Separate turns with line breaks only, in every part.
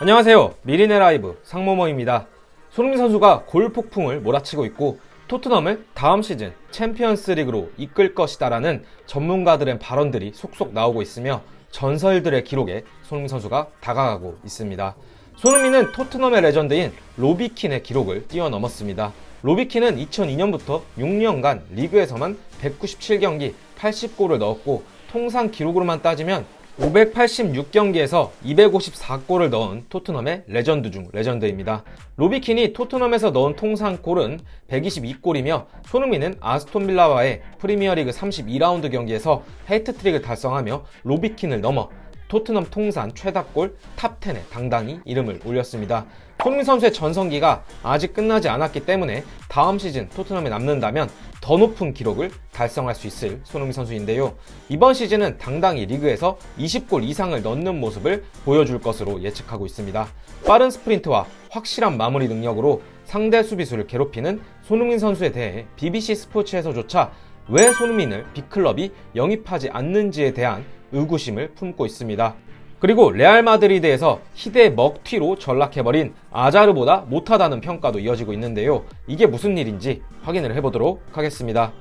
안녕하세요. 미리네 라이브 상모모입니다. 손흥민 선수가 골 폭풍을 몰아치고 있고 토트넘을 다음 시즌 챔피언스 리그로 이끌 것이다라는 전문가들의 발언들이 속속 나오고 있으며 전설들의 기록에 손흥민 선수가 다가가고 있습니다. 손흥민은 토트넘의 레전드인 로비킨의 기록을 뛰어넘었습니다. 로비킨은 2002년부터 6년간 리그에서만 197경기 80골을 넣었고 통상 기록으로만 따지면 586경기에서 254골을 넣은 토트넘의 레전드 중 레전드입니다. 로비킨이 토트넘에서 넣은 통상 골은 122골이며 손흥민은 아스톤빌라와의 프리미어리그 32라운드 경기에서 해트트릭을 달성하며 로비킨을 넘어 토트넘 통산 최다골 탑10에 당당히 이름을 올렸습니다. 손흥민 선수의 전성기가 아직 끝나지 않았기 때문에 다음 시즌 토트넘에 남는다면 더 높은 기록을 달성할 수 있을 손흥민 선수인데요. 이번 시즌은 당당히 리그에서 20골 이상을 넣는 모습을 보여줄 것으로 예측하고 있습니다. 빠른 스프린트와 확실한 마무리 능력으로 상대 수비수를 괴롭히는 손흥민 선수에 대해 BBC 스포츠에서조차 왜 손흥민을 빅클럽이 영입하지 않는지에 대한 의구심을 품고 있습니다. 그리고 레알 마드리드에서 희대의 먹튀로 전락해버린 아자르보다 못하다는 평가도 이어지고 있는데요. 이게 무슨 일인지 확인을 해보도록 하겠습니다.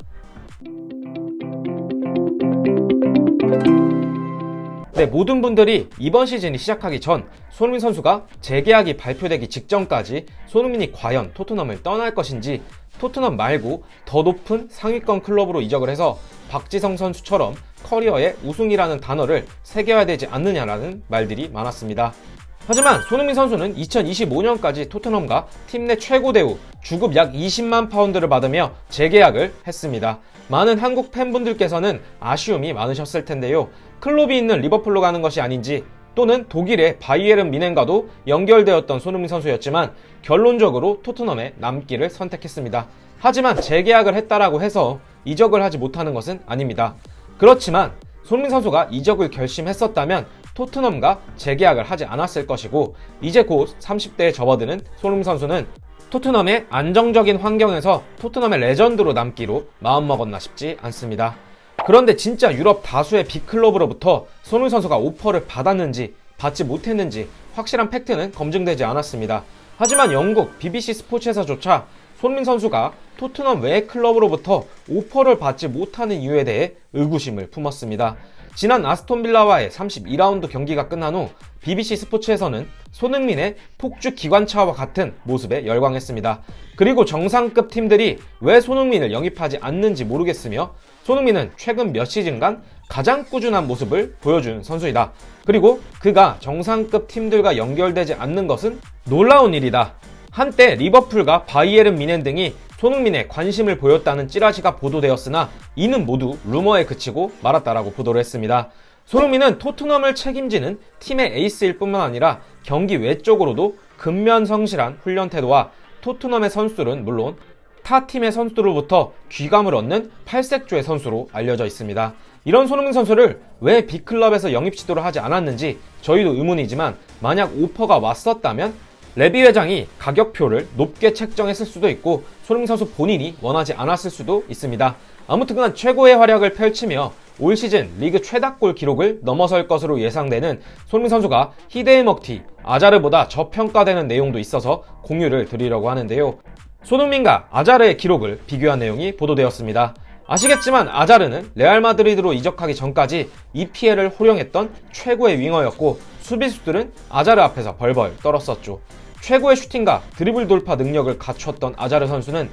네, 모든 분들이 이번 시즌이 시작하기 전 손흥민 선수가 재계약이 발표되기 직전까지 손흥민이 과연 토트넘을 떠날 것인지 토트넘 말고 더 높은 상위권 클럽으로 이적을 해서 박지성 선수처럼 커리어의 우승이라는 단어를 새겨야 되지 않느냐라는 말들이 많았습니다. 하지만 손흥민 선수는 2025년까지 토트넘과 팀 내 최고 대우 주급 약 20만 파운드를 받으며 재계약을 했습니다. 많은 한국 팬분들께서는 아쉬움이 많으셨을 텐데요. 클럽이 있는 리버풀로 가는 것이 아닌지 또는 독일의 바이에른 미넨과도 연결되었던 손흥민 선수였지만 결론적으로 토트넘에 남기를 선택했습니다. 하지만 재계약을 했다라고 해서 이적을 하지 못하는 것은 아닙니다. 그렇지만 손흥민 선수가 이적을 결심했었다면 토트넘과 재계약을 하지 않았을 것이고 이제 곧 30대에 접어드는 손흥민 선수는 토트넘의 안정적인 환경에서 토트넘의 레전드로 남기로 마음먹었나 싶지 않습니다. 그런데 진짜 유럽 다수의 빅클럽으로부터 손흥민 선수가 오퍼를 받았는지 받지 못했는지 확실한 팩트는 검증되지 않았습니다. 하지만 영국 BBC 스포츠에서조차 손흥민 선수가 토트넘 외 클럽으로부터 오퍼를 받지 못하는 이유에 대해 의구심을 품었습니다. 지난 아스톤빌라와의 32라운드 경기가 끝난 후 BBC 스포츠에서는 손흥민의 폭주 기관차와 같은 모습에 열광했습니다. 그리고 정상급 팀들이 왜 손흥민을 영입하지 않는지 모르겠으며 손흥민은 최근 몇 시즌간 가장 꾸준한 모습을 보여준 선수이다. 그리고 그가 정상급 팀들과 연결되지 않는 것은 놀라운 일이다. 한때 리버풀과 바이에른 미넨 등이 손흥민에 관심을 보였다는 찌라시가 보도되었으나 이는 모두 루머에 그치고 말았다라고 보도를 했습니다. 손흥민은 토트넘을 책임지는 팀의 에이스일 뿐만 아니라 경기 외적으로도 근면성실한 훈련 태도와 토트넘의 선수들은 물론 타 팀의 선수들로부터 귀감을 얻는 팔색조의 선수로 알려져 있습니다. 이런 손흥민 선수를 왜 빅클럽에서 영입 시도를 하지 않았는지 저희도 의문이지만 만약 오퍼가 왔었다면 레비 회장이 가격표를 높게 책정했을 수도 있고 손흥민 선수 본인이 원하지 않았을 수도 있습니다. 아무튼간 최고의 활약을 펼치며 올 시즌 리그 최다골 기록을 넘어설 것으로 예상되는 손흥민 선수가 희대의 먹튀 아자르보다 저평가되는 내용도 있어서 공유를 드리려고 하는데요. 손흥민과 아자르의 기록을 비교한 내용이 보도되었습니다. 아시겠지만 아자르는 레알 마드리드로 이적하기 전까지 EPL을 호령했던 최고의 윙어였고 수비수들은 아자르 앞에서 벌벌 떨었었죠. 최고의 슈팅과 드리블 돌파 능력을 갖췄던 아자르 선수는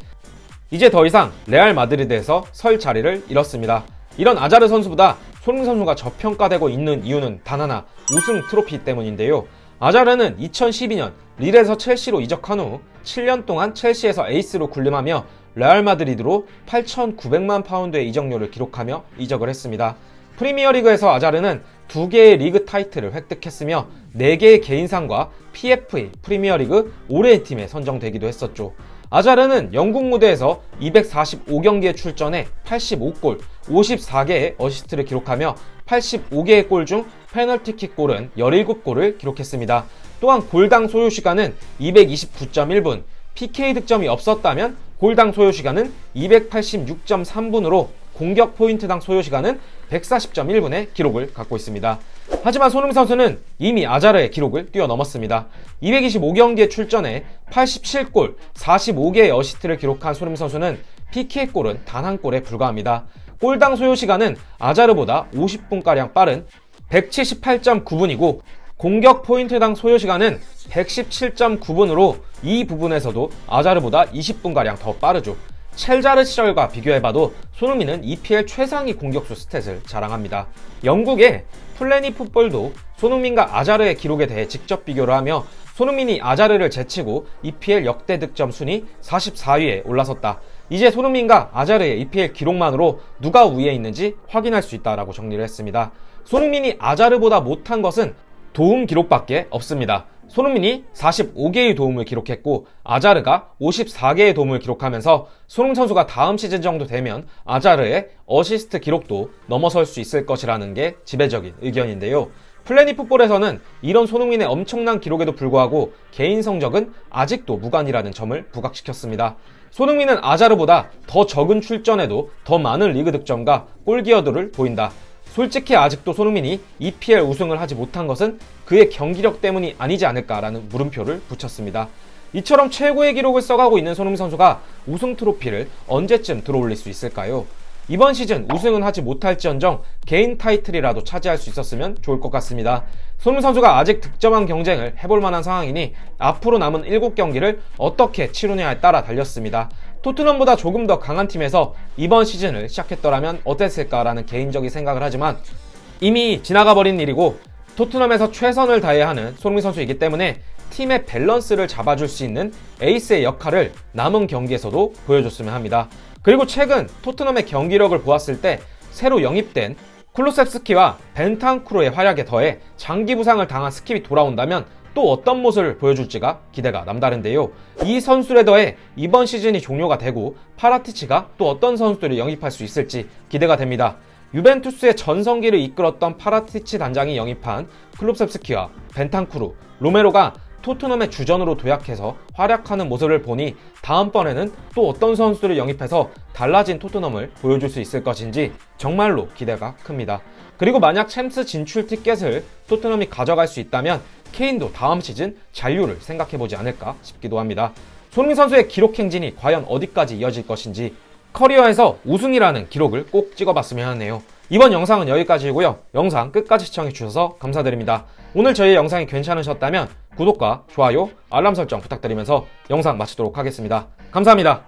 이제 더 이상 레알 마드리드에서 설 자리를 잃었습니다. 이런 아자르 선수보다 손흥민 선수가 저평가되고 있는 이유는 단 하나, 우승 트로피 때문인데요. 아자르는 2012년 릴에서 첼시로 이적한 후 7년 동안 첼시에서 에이스로 군림하며 레알 마드리드로 8,900만 파운드의 이적료를 기록하며 이적을 했습니다. 프리미어리그에서 아자르는 2개의 리그 타이틀을 획득했으며 4개의 개인상과 PFA 프리미어리그 올해의 팀에 선정되기도 했었죠. 아자르는 영국 무대에서 245경기에 출전해 85골, 54개의 어시스트를 기록하며 85개의 골 중 페널티킥 골은 17골을 기록했습니다. 또한 골당 소요시간은 229.1분, PK 득점이 없었다면 골당 소요시간은 286.3분으로 공격 포인트당 소요시간은 140.1분의 기록을 갖고 있습니다. 하지만 손흥민 선수는 이미 아자르의 기록을 뛰어넘었습니다. 225경기에 출전해 87골, 45개의 어시스트를 기록한 손흥민 선수는 PK골은 단 한 골에 불과합니다. 골당 소요시간은 아자르보다 50분가량 빠른 178.9분이고 공격 포인트당 소요시간은 117.9분으로 이 부분에서도 아자르보다 20분가량 더 빠르죠. 첼자르 시절과 비교해봐도 손흥민은 EPL 최상위 공격수 스탯을 자랑합니다. 영국의 플래니 풋볼도 손흥민과 아자르의 기록에 대해 직접 비교를 하며 손흥민이 아자르를 제치고 EPL 역대 득점 순위 44위에 올라섰다. 이제 손흥민과 아자르의 EPL 기록만으로 누가 우위에 있는지 확인할 수 있다라고 정리를 했습니다. 손흥민이 아자르보다 못한 것은 도움 기록밖에 없습니다. 손흥민이 45개의 도움을 기록했고 아자르가 54개의 도움을 기록하면서 손흥민 선수가 다음 시즌 정도 되면 아자르의 어시스트 기록도 넘어설 수 있을 것이라는 게 지배적인 의견인데요. 플래닛 풋볼에서는 이런 손흥민의 엄청난 기록에도 불구하고 개인 성적은 아직도 무관이라는 점을 부각시켰습니다. 손흥민은 아자르보다 더 적은 출전에도 더 많은 리그 득점과 골 기여도를 보인다. 솔직히 아직도 손흥민이 EPL 우승을 하지 못한 것은 그의 경기력 때문이 아니지 않을까라는 물음표를 붙였습니다. 이처럼 최고의 기록을 써가고 있는 손흥민 선수가 우승 트로피를 언제쯤 들어올릴 수 있을까요? 이번 시즌 우승은 하지 못할지언정 개인 타이틀이라도 차지할 수 있었으면 좋을 것 같습니다. 손흥민 선수가 아직 득점왕 경쟁을 해볼 만한 상황이니 앞으로 남은 7경기를 어떻게 치르냐에 따라 달렸습니다. 토트넘보다 조금 더 강한 팀에서 이번 시즌을 시작했더라면 어땠을까라는 개인적인 생각을 하지만 이미 지나가버린 일이고 토트넘에서 최선을 다해야 하는 손흥민 선수이기 때문에 팀의 밸런스를 잡아줄 수 있는 에이스의 역할을 남은 경기에서도 보여줬으면 합니다. 그리고 최근 토트넘의 경기력을 보았을 때 새로 영입된 쿨루셉스키와 벤탄쿠르의 활약에 더해 장기 부상을 당한 스킵이 돌아온다면 또 어떤 모습을 보여줄지가 기대가 남다른데요. 이 선수에 더해 이번 시즌이 종료가 되고 파라티치가 또 어떤 선수들을 영입할 수 있을지 기대가 됩니다. 유벤투스의 전성기를 이끌었던 파라티치 단장이 영입한 쿨루셉스키와 벤탄쿠르, 로메로가 토트넘의 주전으로 도약해서 활약하는 모습을 보니 다음번에는 또 어떤 선수들을 영입해서 달라진 토트넘을 보여줄 수 있을 것인지 정말로 기대가 큽니다. 그리고 만약 챔스 진출 티켓을 토트넘이 가져갈 수 있다면 케인도 다음 시즌 잔류를 생각해보지 않을까 싶기도 합니다. 손흥민 선수의 기록 행진이 과연 어디까지 이어질 것인지 커리어에서 우승이라는 기록을 꼭 찍어봤으면 하네요. 이번 영상은 여기까지이고요. 영상 끝까지 시청해주셔서 감사드립니다. 오늘 저희 영상이 괜찮으셨다면 구독과 좋아요, 알람 설정 부탁드리면서 영상 마치도록 하겠습니다. 감사합니다.